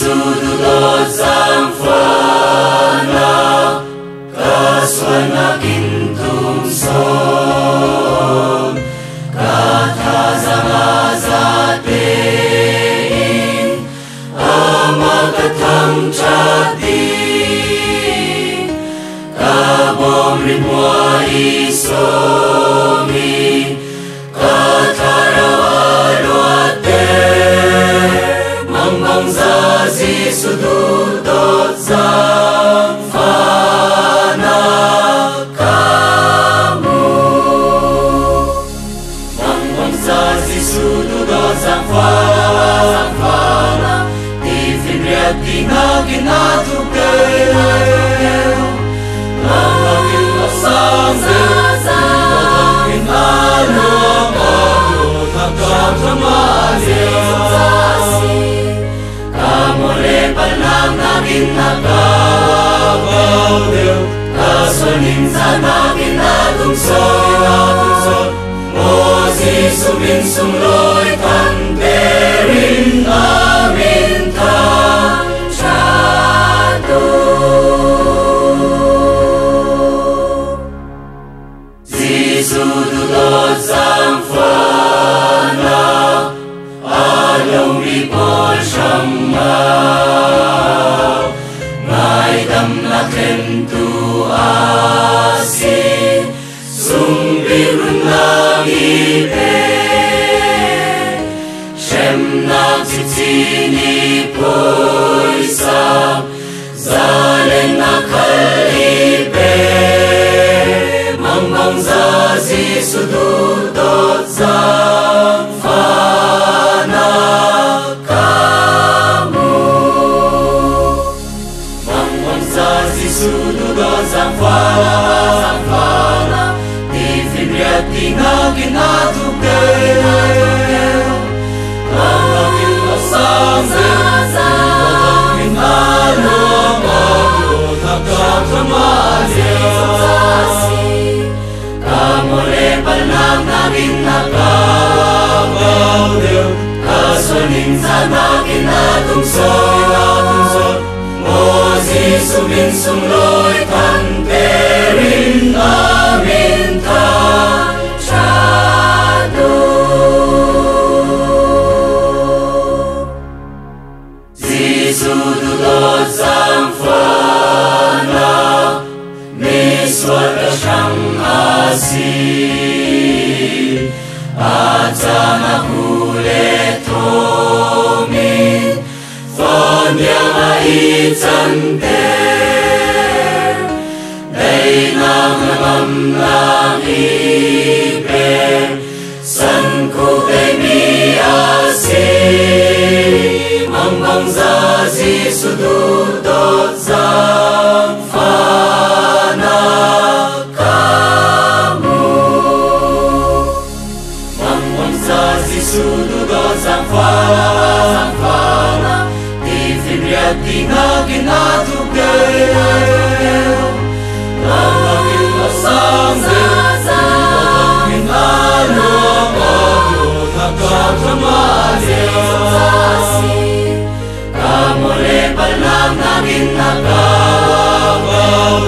dudot zamfana kaswana kintungson katazamazatein amagathang chati kabom rimwa isomi Zazi sududot zamfana kamu Mangwang zazi sududot zamfana Tifimriat tinagin atugay Langagin asang Langagin along Agod nagkakamali Amore palang naging nagagaw Kasunin sa naging natungson Moses suminsumloy Tanterin amin tansyado Zisududot zamfana Along ripol siyang Ngay damlaken tu asi Sumbirun lang ipe Siyem nagsitsini poisa Zalen nakalipe Mangmang zazi sududot zamfana Sududot zamfana Tifimriat tinagin atugay Langagin asang Langagin along Agod nagkakamali Kamore palang naging nagagaw Kasunin sa naging natungson Moses suminsumloy Tanterin amin tansyado Zisududot zamfana Miswat ka siyang asi At sa makuletomin Fanyang aitsante Day nang namamlang ipe San ko day miasi Mangmang zazi sududot zamfana kamu Mangmang zazi sududot zamfana Tifimriat tinagin atugay Langagin asang Langagin along Agod nagkakamali Kamore palang naging nagagaw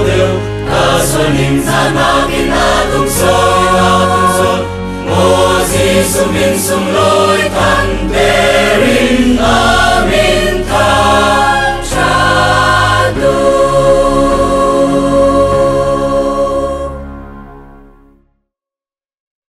Kasunin sa naging natungson Moses suminsum